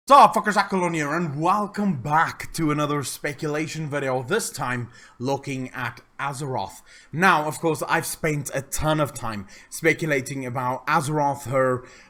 Sup fuckers, Accolonn here, and welcome back to another speculation video, this time looking at Azeroth. Now, of course, I've spent a ton of time speculating about Azeroth,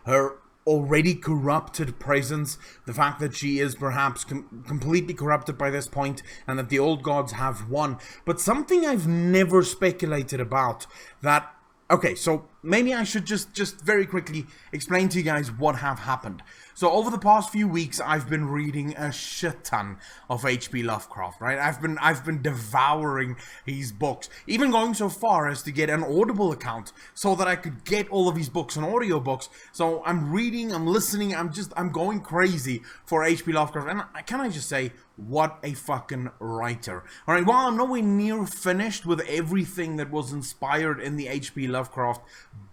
her already corrupted presence, the fact that she is perhaps completely corrupted by this point, and that the old gods have won. But something I've never speculated about, that... Okay, so maybe I should just very quickly explain to you guys what have happened. So over the past few weeks, I've been reading a shit ton of H.P. Lovecraft, right? I've been devouring his books, even going so far as to get an Audible account so that I could get all of his books on audiobooks. So I'm reading, I'm listening, I'm going crazy for H.P. Lovecraft, and can I just say, what a fucking writer. Alright, while I'm nowhere near finished with everything that was inspired in the H.P. Lovecraft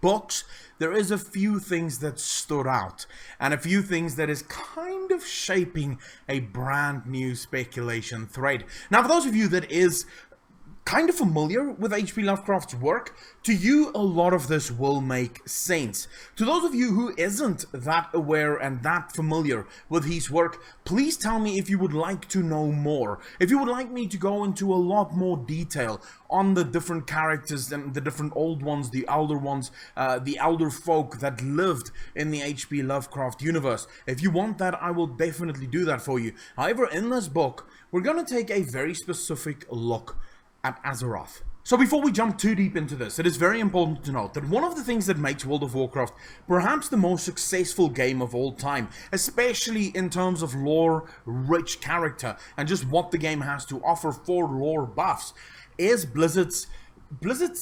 books, there is a few things that stood out, and a few things that is kind of shaping a brand new speculation thread. Now, for those of you that is kind of familiar with H.P. Lovecraft's work, to you a lot of this will make sense. To those of you who isn't that aware and that familiar with his work, please tell me if you would like to know more. If you would like me to go into a lot more detail on the different characters and the different old ones, the elder ones, the elder folk that lived in the H.P. Lovecraft universe. If you want that, I will definitely do that for you. However, in this book, we're going to take a very specific look at Azeroth. So before we jump too deep into this, it is very important to note that one of the things that makes World of Warcraft perhaps the most successful game of all time, especially in terms of lore-rich character and just what the game has to offer for lore buffs, is Blizzard's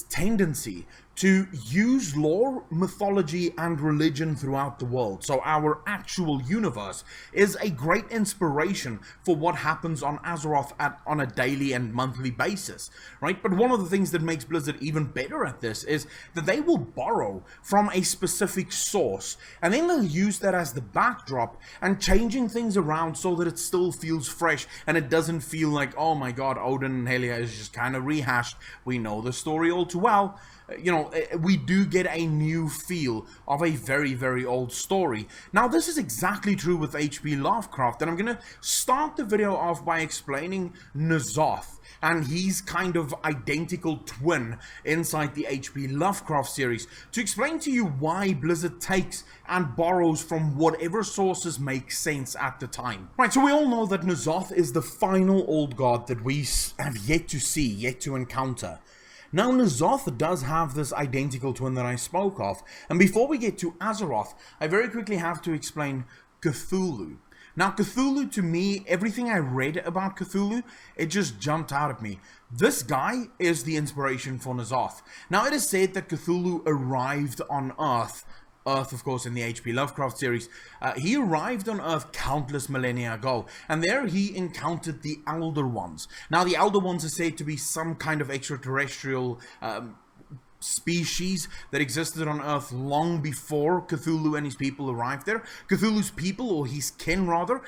tendency to use lore, mythology, and religion throughout the world. So our actual universe is a great inspiration for what happens on Azeroth on a daily and monthly basis, right? But one of the things that makes Blizzard even better at this is that they will borrow from a specific source, and then they'll use that as the backdrop and changing things around so that it still feels fresh and it doesn't feel like, oh my god, Odin and Helia is just kind of rehashed. We know the story all too well. You know, we do get a new feel of a very, very old story. Now, this is exactly true with H.P. Lovecraft, and I'm going to start the video off by explaining N'Zoth and his kind of identical twin inside the H.P. Lovecraft series, to explain to you why Blizzard takes and borrows from whatever sources make sense at the time. Right, so we all know that N'Zoth is the final old god that we have yet to see, yet to encounter. Now, N'Zoth does have this identical twin that I spoke of, and before we get to Azeroth, I very quickly have to explain Cthulhu. Now, Cthulhu, to me, everything I read about Cthulhu, it just jumped out at me. This guy is the inspiration for N'Zoth. Now, it is said that Cthulhu arrived on Earth, of course, in the H.P. Lovecraft series. He arrived on Earth countless millennia ago, and there he encountered the Elder Ones. Now, the Elder Ones are said to be some kind of extraterrestrial species that existed on Earth long before Cthulhu and his people arrived there. Cthulhu's people, or his kin rather,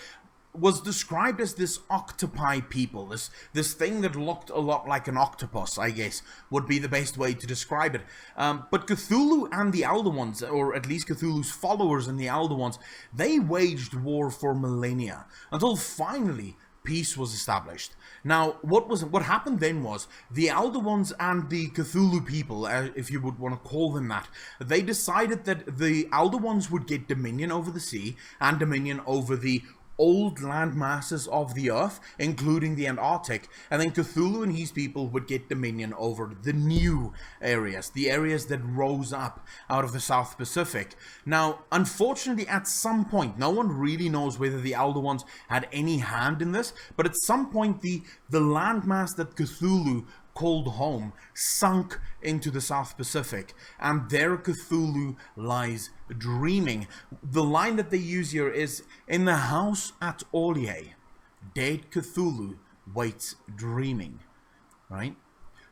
was described as this octopi people, this thing that looked a lot like an octopus, I guess, would be the best way to describe it. But Cthulhu and the Elder Ones, or at least Cthulhu's followers and the Elder Ones, they waged war for millennia, until finally peace was established. Now, what happened then was, the Elder Ones and the Cthulhu people, if you would want to call them that, they decided that the Elder Ones would get dominion over the sea, and dominion over the old land masses of the earth, including the Antarctic, and then Cthulhu and his people would get dominion over the new areas, the areas that rose up out of the South Pacific. Now, unfortunately, at some point, no one really knows whether the Elder Ones had any hand in this, but at some point the landmass that Cthulhu called home sunk into the South Pacific, and there Cthulhu lies dreaming. The line that they use here is, "In the house at Orlais, dead Cthulhu waits dreaming." Right?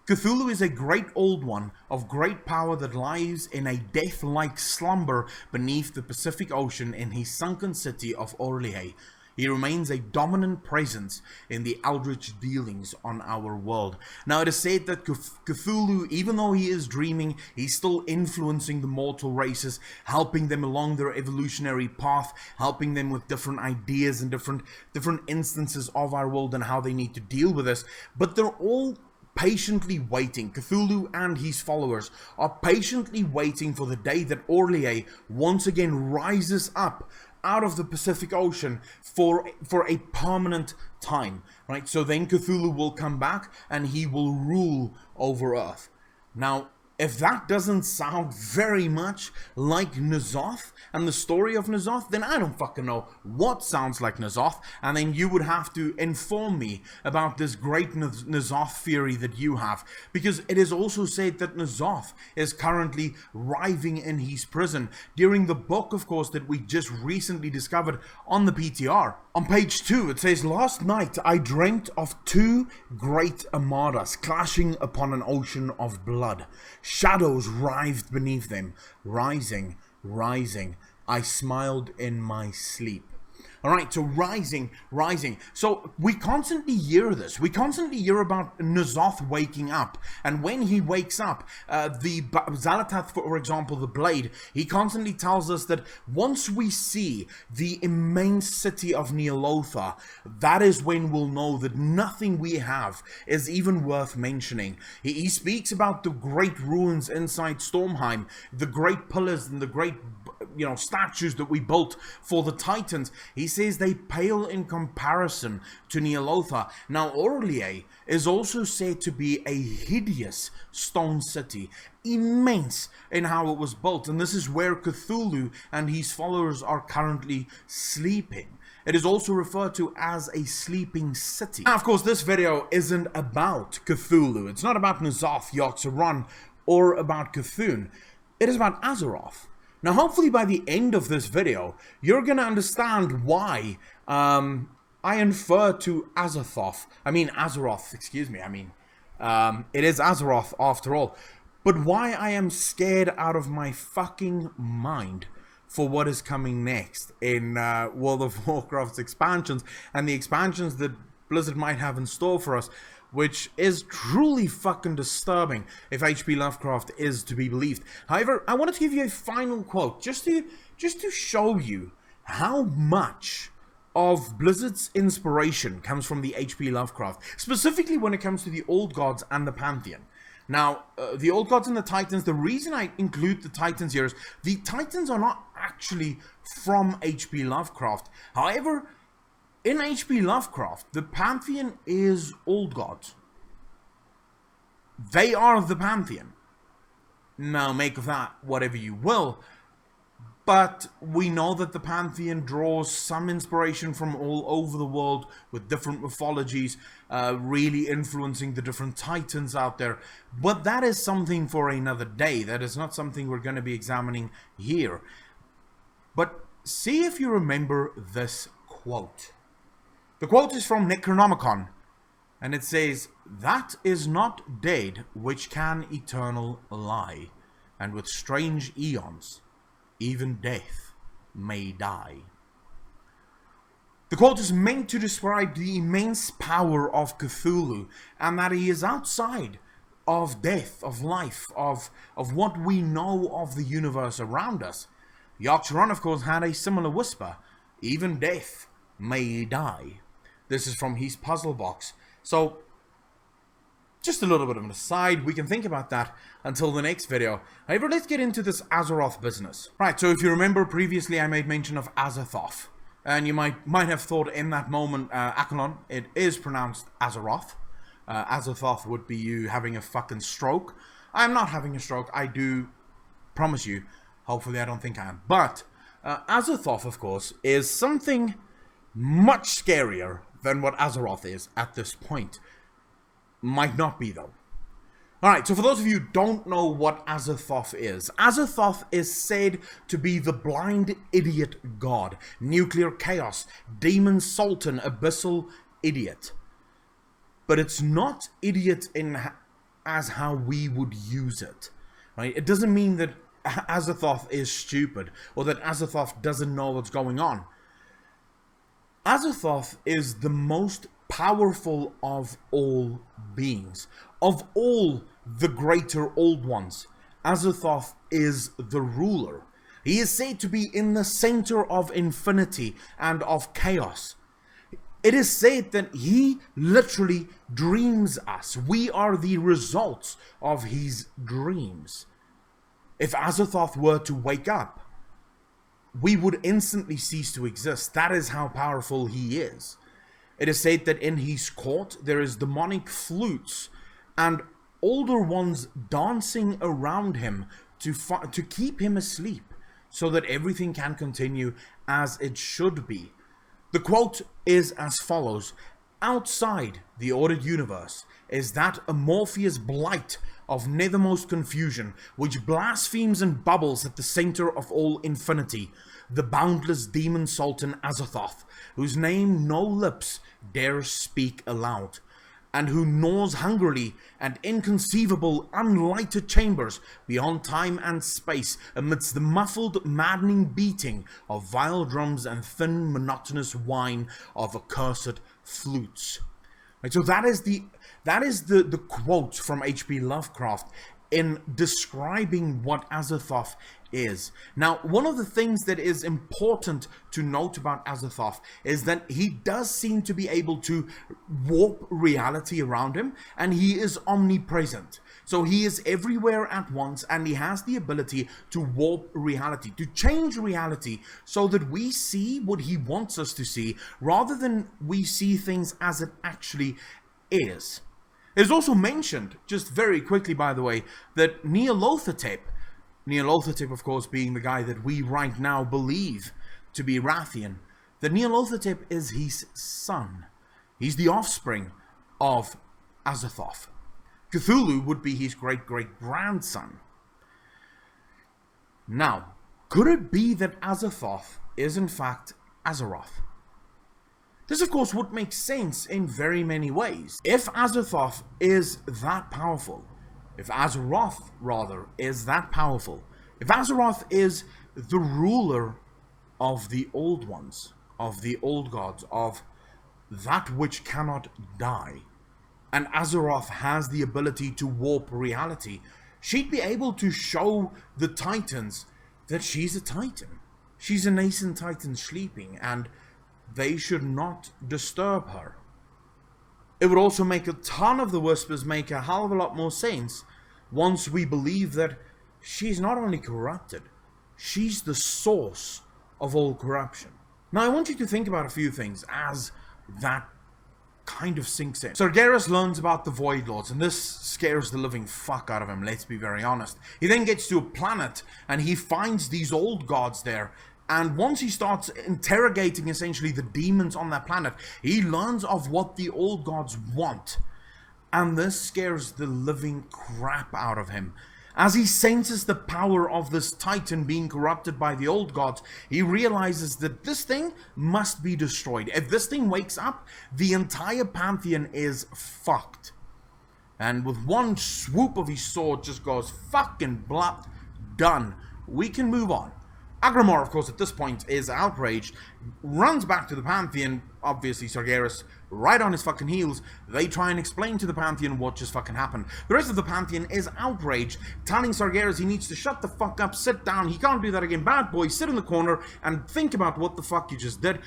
Cthulhu is a great old one of great power that lies in a death-like slumber beneath the Pacific Ocean in his sunken city of Orlais. He remains a dominant presence in the eldritch dealings on our world. Now, it is said that Cthulhu, even though he is dreaming, he's still influencing the mortal races, helping them along their evolutionary path, helping them with different ideas and different instances of our world and how they need to deal with this. But they're all patiently waiting. Cthulhu and his followers are patiently waiting for the day that Orlais once again rises up out of the Pacific Ocean for a permanent time, right? So then Cthulhu will come back and he will rule over Earth. Now, if that doesn't sound very much like N'Zoth and the story of N'Zoth, then I don't fucking know what sounds like N'Zoth, and then you would have to inform me about this great N'Zoth theory that you have, because it is also said that N'Zoth is currently writhing in his prison during the book, of course, that we just recently discovered on the PTR. On page 2, it says, "Last night I dreamt of two great armadas clashing upon an ocean of blood. Shadows writhed beneath them, rising, rising. I smiled in my sleep." Alright, so rising. So we constantly hear this. We constantly hear about N'Zoth waking up. And when he wakes up, the Xal'atath, for example, the Blade, he constantly tells us that once we see the immense city of Ny'alotha, that is when we'll know that nothing we have is even worth mentioning. He speaks about the great ruins inside Stormheim, the great pillars and the great statues that we built for the Titans. He says they pale in comparison to Ny'alotha. Now, Orlais is also said to be a hideous stone city, immense in how it was built, and this is where Cthulhu and his followers are currently sleeping. It is also referred to as a sleeping city. Now, of course, this video isn't about Cthulhu. It's not about N'Zoth, Yogg-Saron, or about Cthulhu. It is about Azeroth. Now, hopefully by the end of this video, you're going to understand why I infer to Azeroth, excuse me. It is Azeroth after all. But why I am scared out of my fucking mind for what is coming next in World of Warcraft's expansions and the expansions that Blizzard might have in store for us, which is truly fucking disturbing if H.P. Lovecraft is to be believed. However, I wanted to give you a final quote just to show you how much of Blizzard's inspiration comes from the H.P. Lovecraft, specifically when it comes to the Old Gods and the Pantheon. Now, the Old Gods and the Titans, the reason I include the Titans here is the Titans are not actually from H.P. Lovecraft. However, in H.P. Lovecraft, the Pantheon is Old Gods. They are the Pantheon. Now, make of that whatever you will, but we know that the Pantheon draws some inspiration from all over the world with different mythologies, really influencing the different Titans out there. But that is something for another day. That is not something we're going to be examining here. But see if you remember this quote. The quote is from Necronomicon, and it says, "That is not dead which can eternal lie, and with strange eons, even death may die." The quote is meant to describe the immense power of Cthulhu, and that he is outside of death, of life, of what we know of the universe around us. Yogg-Saron, of course, had a similar whisper, "Even death may die." This is from his puzzle box. So, just a little bit of an aside, we can think about that until the next video. However, let's get into this Azeroth business. Right, so if you remember previously I made mention of Azathoth. And you might have thought in that moment, Accolonn, it is pronounced Azeroth. Azathoth would be you having a fucking stroke. I'm not having a stroke, I do promise you. Hopefully I don't think I am. But, Azathoth, of course, is something much scarier than what Azeroth is at this point. Might not be, though. Alright, so for those of you who don't know what Azathoth is said to be the blind idiot god, nuclear chaos, demon sultan, abyssal idiot. But it's not idiot as how we would use it. Right? It doesn't mean that Azathoth is stupid, or that Azathoth doesn't know what's going on. Azathoth is the most powerful of all beings. Of all the greater old ones, Azathoth is the ruler. He is said to be in the center of infinity and of chaos. It is said that he literally dreams us. We are the results of his dreams. If Azathoth were to wake up, we would instantly cease to exist. That is how powerful he is. It is said that in his court there is demonic flutes and older ones dancing around him to keep him asleep, so that everything can continue as it should be. The quote is as follows: "Outside the ordered universe is that amorphous blight of nethermost confusion, which blasphemes and bubbles at the center of all infinity, the boundless demon sultan Azathoth, whose name no lips dare speak aloud, and who gnaws hungrily and inconceivable unlighted chambers beyond time and space, amidst the muffled, maddening beating of vile drums and thin, monotonous whine of accursed flutes." Right, so that is the quote from H.P. Lovecraft in describing what Azathoth is. Now, one of the things that is important to note about Azathoth is that he does seem to be able to warp reality around him, and he is omnipresent. So he is everywhere at once, and he has the ability to warp reality, to change reality so that we see what he wants us to see, rather than we see things as it actually is. It is also mentioned, just very quickly by the way, that Nyarlathotep, of course, being the guy that we right now believe to be Rathian, that Nyarlathotep is his son. He's the offspring of Azathoth. Cthulhu would be his great-great-grandson. Now, could it be that Azathoth is in fact Azeroth? This, of course, would make sense in very many ways. If Azathoth is that powerful, if Azeroth, rather, is that powerful, if Azeroth is the ruler of the old ones, of the old gods, of that which cannot die, and Azeroth has the ability to warp reality, she'd be able to show the Titans that she's a Titan. She's a nascent Titan sleeping, and they should not disturb her. It would also make a ton of the Whispers make a hell of a lot more sense once we believe that she's not only corrupted, she's the source of all corruption. Now, I want you to think about a few things as that kind of sinks in. Sargeras learns about the Void Lords, and this scares the living fuck out of him, let's be very honest. He then gets to a planet, and he finds these old gods there, and once he starts interrogating essentially the demons on that planet, he learns of what the old gods want. And this scares the living crap out of him. As he senses the power of this Titan being corrupted by the old gods, he realizes that this thing must be destroyed. If this thing wakes up, the entire pantheon is fucked. And with one swoop of his sword, just goes fucking blah, done. We can move on. Agramor, of course, at this point is outraged, runs back to the Pantheon, obviously Sargeras right on his fucking heels. They try and explain to the Pantheon what just fucking happened. The rest of the Pantheon is outraged, telling Sargeras he needs to shut the fuck up, sit down, he can't do that again, bad boy, sit in the corner and think about what the fuck you just did.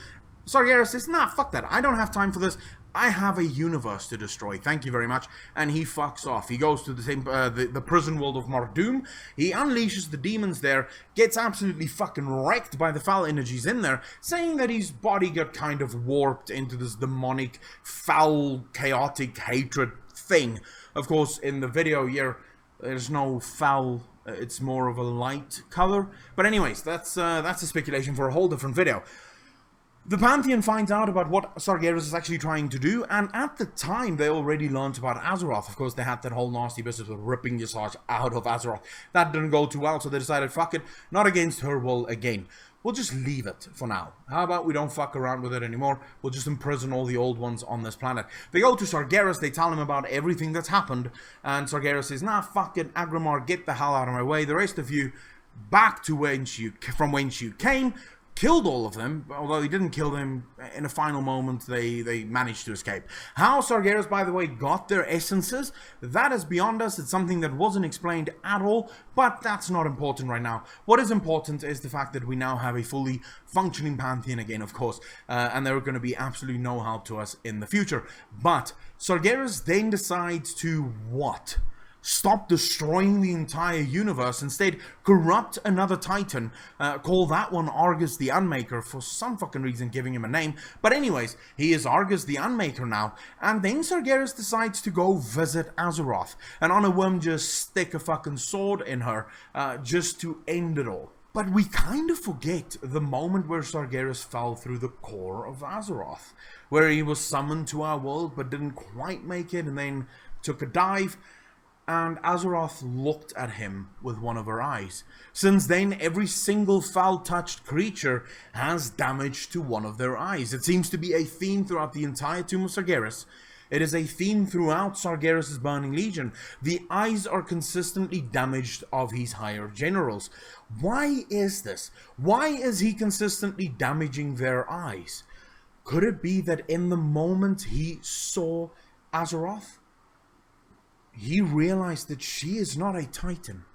Sargeras says, nah, fuck that, I don't have time for this. I have a universe to destroy, thank you very much, and he fucks off. He goes to the prison world of Mordoom, he unleashes the demons there, gets absolutely fucking wrecked by the foul energies in there, saying that his body got kind of warped into this demonic, foul, chaotic hatred thing. Of course, in the video here, there's no foul, it's more of a light color, but anyways, that's a speculation for a whole different video. The Pantheon finds out about what Sargeras is actually trying to do, and at the time they already learned about Azeroth. Of course, they had that whole nasty business with ripping Yoursolosquad out of Azeroth. That didn't go too well, so they decided, fuck it, not against her will again. We'll just leave it for now. How about we don't fuck around with it anymore? We'll just imprison all the old ones on this planet. They go to Sargeras, they tell him about everything that's happened, and Sargeras says, nah, fuck it, Agramor, get the hell out of my way. The rest of you, back to from whence you came. killed all of them, although he didn't kill them in a final moment. They managed to escape. How Sargeras, by the way, got their essences, that is beyond us. It's something that wasn't explained at all, but that's not important right now. What is important is the fact that we now have a fully functioning pantheon again, of course, and they're going to be absolutely no help to us in the future. But Sargeras then decides to what? Stop destroying the entire universe, instead corrupt another titan, call that one Argus the Unmaker, for some fucking reason giving him a name, but anyways, he is Argus the Unmaker now, and then Sargeras decides to go visit Azeroth, and on a whim just stick a fucking sword in her, just to end it all. But we kind of forget the moment where Sargeras fell through the core of Azeroth, where he was summoned to our world but didn't quite make it, and then took a dive, and Azeroth looked at him with one of her eyes. Since then, every single foul-touched creature has damage to one of their eyes. It seems to be a theme throughout the entire Tomb of Sargeras. It is a theme throughout Sargeras' Burning Legion. The eyes are consistently damaged of his higher generals. Why is this? Why is he consistently damaging their eyes? Could it be that in the moment he saw Azeroth, he realized that she is not a titan.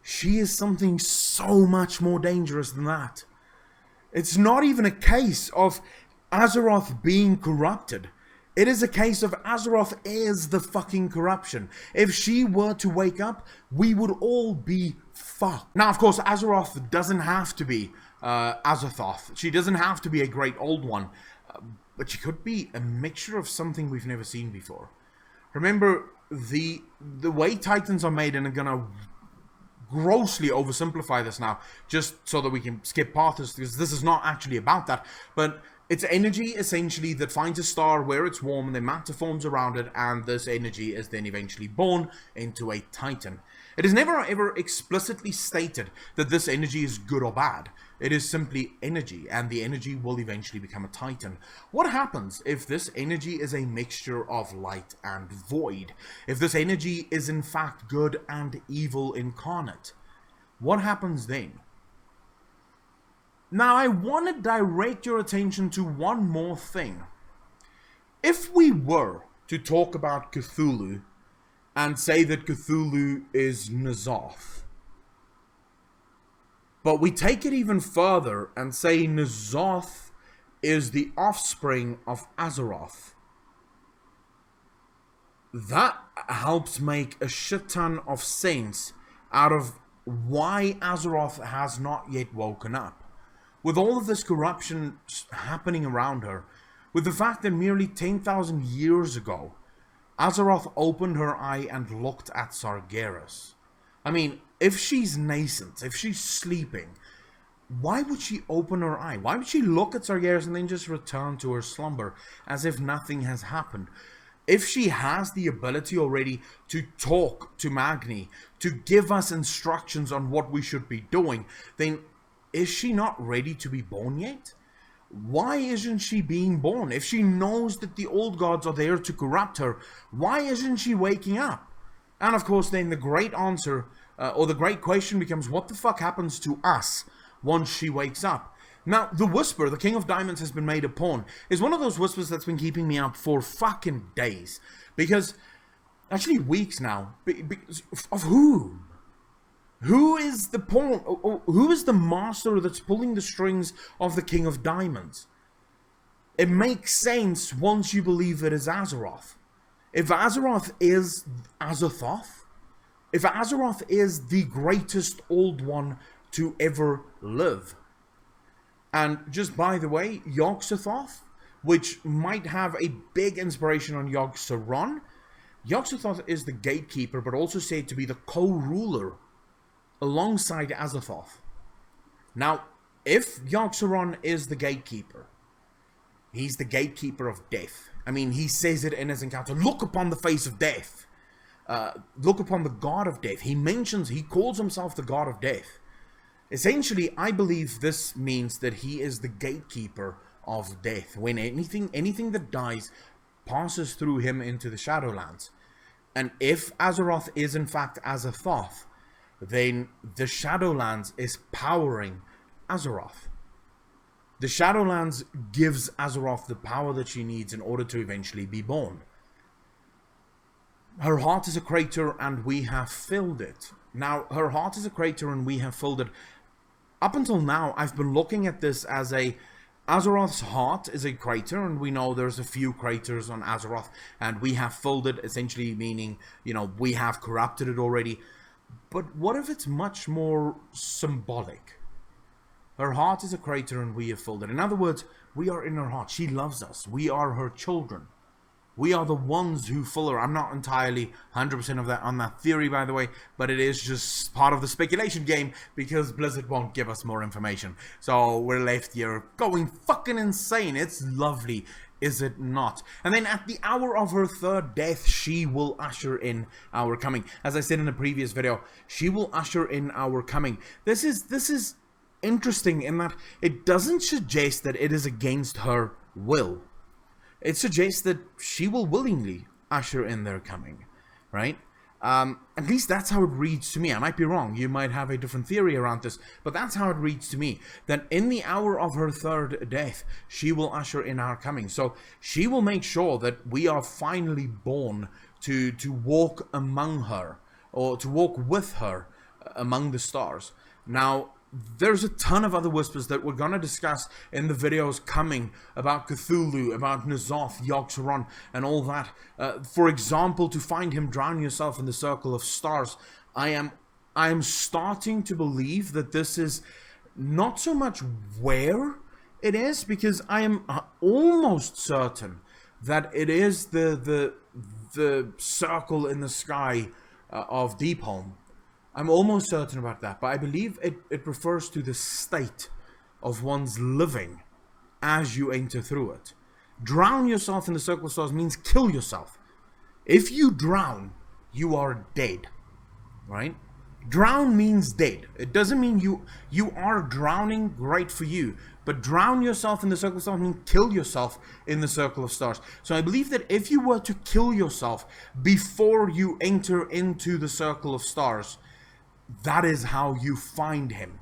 She is something so much more dangerous than that. It's not even a case of Azeroth being corrupted. It is a case of Azeroth is the fucking corruption. If she were to wake up, we would all be fucked. Now, of course, Azeroth doesn't have to be Azathoth. She doesn't have to be a great old one. But she could be a mixture of something we've never seen before. Remember, the way Titans are made, and I'm gonna grossly oversimplify this now, just so that we can skip past this, because this is not actually about that, but it's energy, essentially, that finds a star where it's warm, and then matter forms around it, and this energy is then eventually born into a Titan. It is never ever explicitly stated that this energy is good or bad. It is simply energy, and the energy will eventually become a Titan. What happens if this energy is a mixture of light and void? If this energy is in fact good and evil incarnate? What happens then? Now, I want to direct your attention to one more thing. If we were to talk about Cthulhu and say that Cthulhu is N'Zoth, but we take it even further and say N'Zoth is the offspring of Azeroth, that helps make a shit ton of sense out of why Azeroth has not yet woken up. With all of this corruption happening around her, with the fact that merely 10,000 years ago, Azeroth opened her eye and looked at Sargeras. I mean, if she's nascent, if she's sleeping, why would she open her eye? Why would she look at Sargeras and then just return to her slumber as if nothing has happened? If she has the ability already to talk to Magni, to give us instructions on what we should be doing, then is she not ready to be born yet? Why isn't she being born? If she knows that the old gods are there to corrupt her, why isn't she waking up? And of course then the great answer, or the great question becomes, what the fuck happens to us once she wakes up? Now, the Whisper, the King of Diamonds has been made a pawn, is one of those whispers that's been keeping me up for fucking days. Because, actually weeks now, of whom? Who is the pawn? Who is the master that's pulling the strings of the King of Diamonds? It makes sense once you believe it is Azeroth. If Azeroth is Azathoth, if Azeroth is the greatest old one to ever live, and just by the way, Yog-Sothoth, which might have a big inspiration on Yog-Saron, Yog-Sothoth is the gatekeeper, but also said to be the co-ruler alongside Azathoth. Now, if Yog-Saron is the gatekeeper, he's the gatekeeper of death. I mean, he says it in his encounter, look upon the face of death. Look upon the god of death. He calls himself the god of death. Essentially, I believe this means that he is the gatekeeper of death. When anything that dies passes through him into the Shadowlands. And if Azeroth is in fact Azathoth, then the Shadowlands is powering Azeroth. The Shadowlands gives Azeroth the power that she needs in order to eventually be born. Her heart is a crater and we have filled it. Now, her heart is a crater and we have filled it. Up until now, I've been looking at this as Azeroth's heart is a crater, and we know there's a few craters on Azeroth, and we have filled it, essentially meaning, you know, we have corrupted it already. But what if it's much more symbolic? Her heart is a crater and we have filled it. In other words, we are in her heart. She loves us. We are her children. We are the ones who fill her. I'm not entirely 100% of that on that theory, by the way, but it is just part of the speculation game because Blizzard won't give us more information. So we're left here going fucking insane. It's lovely, is it not? And then at the hour of her third death, she will usher in our coming. As I said in a previous video, she will usher in our coming. This is interesting in that it doesn't suggest that it is against her will. It suggests that she will willingly usher in their coming, right? At least that's how it reads to me. I might be wrong. You might have a different theory around this, but that's how it reads to me. That in the hour of her third death, she will usher in our coming. So she will make sure that we are finally born to walk among her, or to walk with her among the stars. Now, there's a ton of other whispers that we're going to discuss in the videos coming about Cthulhu, about N'Zoth, Yogg-Saron, and all that. For example, to find him, drown yourself in the circle of stars. I am starting to believe that this is not so much where it is, because I am almost certain that it is the circle in the sky of Deepholm. I'm almost certain about that, but I believe it refers to the state of one's living as you enter through it. Drown yourself in the circle of stars means kill yourself. If you drown, you are dead, right? Drown means dead. It doesn't mean you are drowning, great for you. But drown yourself in the circle of stars means kill yourself in the circle of stars. So I believe that if you were to kill yourself before you enter into the circle of stars, that is how you find him,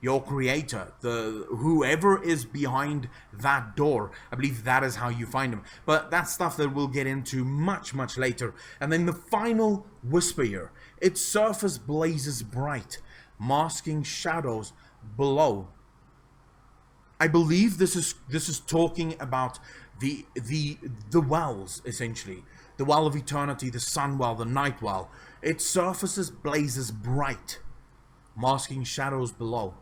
your creator, whoever is behind that door. I believe that is how you find him. But that's stuff that we'll get into much, much later. And then the final whisper here. Its surface blazes bright, masking shadows below. I believe this is talking about the wells, essentially. The well of eternity, the sun well, the night well. Its surface blazes bright, masking shadows below.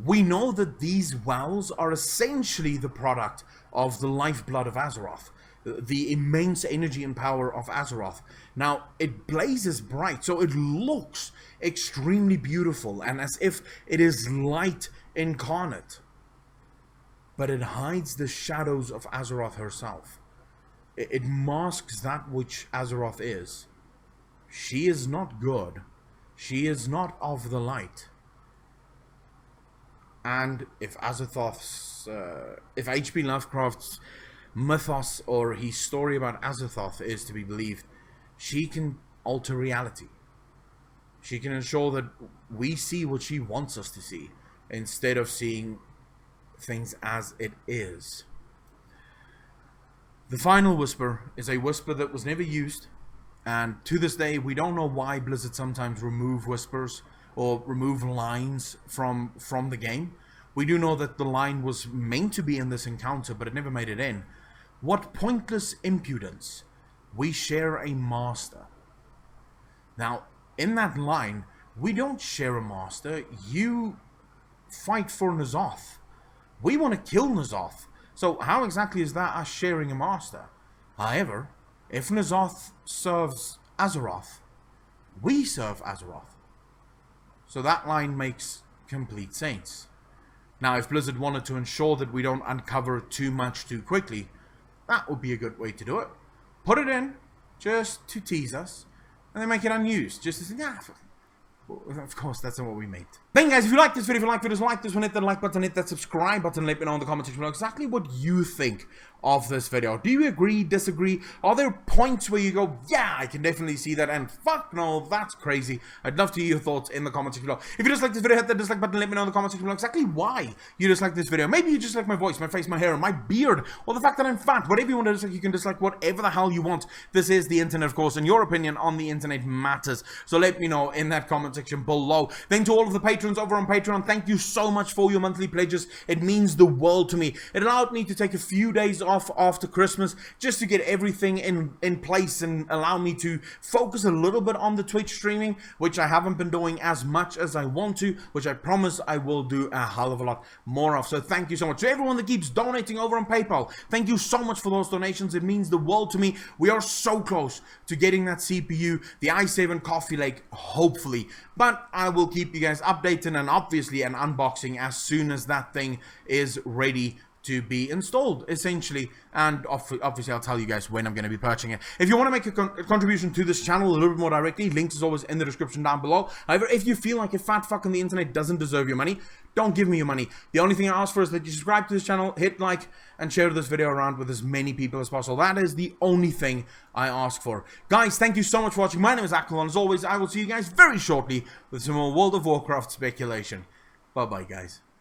We know that these wells are essentially the product of the lifeblood of Azeroth, the immense energy and power of Azeroth. Now, it blazes bright, so it looks extremely beautiful and as if it is light incarnate. But it hides the shadows of Azeroth herself. It masks that which Azeroth is. She is not good. She is not of the light. And if if H.P. Lovecraft's Mythos or his story about Azeroth is to be believed, she can alter reality. She can ensure that we see what she wants us to see, instead of seeing things as it is. The final whisper is a whisper that was never used, and to this day we don't know why Blizzard sometimes remove whispers or remove lines from the game. We do know that the line was meant to be in this encounter, but it never made it in. What pointless impudence! We share a master. Now, in that line, we don't share a master. You fight for N'Zoth. We want to kill N'Zoth. So how exactly is that us sharing a master? However, if N'Zoth serves Azeroth, we serve Azeroth. So that line makes complete sense. Now, if Blizzard wanted to ensure that we don't uncover too much too quickly, that would be a good way to do it. Put it in, just to tease us, and then make it unused, just to say, of course, that's not what we meant. Then guys, if you like this video, like this one, hit that like button, hit that subscribe button, let me know in the comment section below exactly what you think of this video. Do you agree, disagree? Are there points where you go, yeah, I can definitely see that, and fuck no, that's crazy? I'd love to hear your thoughts in the comment section below. If you dislike this video, hit that dislike button, let me know in the comment section below exactly why you dislike this video. Maybe you just like my voice, my face, my hair, my beard, or the fact that I'm fat. Whatever you want to dislike, you can dislike whatever the hell you want. This is the internet, of course, and your opinion on the internet matters. So let me know in that comment section below. Then to all of the patrons over on Patreon, thank you so much for your monthly pledges. It means the world to me. It allowed me to take a few days off after Christmas just to get everything in place and allow me to focus a little bit on the Twitch streaming, which I haven't been doing as much as I want to, which I promise I will do a hell of a lot more of. So thank you so much to everyone that keeps donating over on PayPal. Thank you so much for those donations. It means the world to me. We are so close to getting that CPU, the i7 Coffee Lake, hopefully. But I will keep you guys updated and obviously an unboxing as soon as that thing is ready to be installed, essentially, and obviously I'll tell you guys when I'm going to be purchasing it. If you want to make a contribution to this channel a little bit more directly, links as always in the description down below. However, if you feel like a fat fuck on the internet doesn't deserve your money, don't give me your money. The only thing I ask for is that you subscribe to this channel, hit like, and share this video around with as many people as possible. That is the only thing I ask for. Guys, thank you so much for watching. My name is Accolonn. As always, I will see you guys very shortly with some more World of Warcraft speculation. Bye-bye, guys.